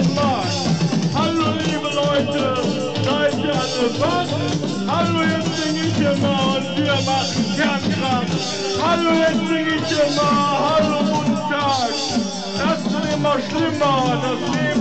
den Markt. Hallo liebe Leute, seid ihr alle wach? Hallo, jetzt sing ich immer und wir machen Kernkraft. Hallo, jetzt sing ich immer, hallo, guten Tag. Das wird immer schlimmer, das Leben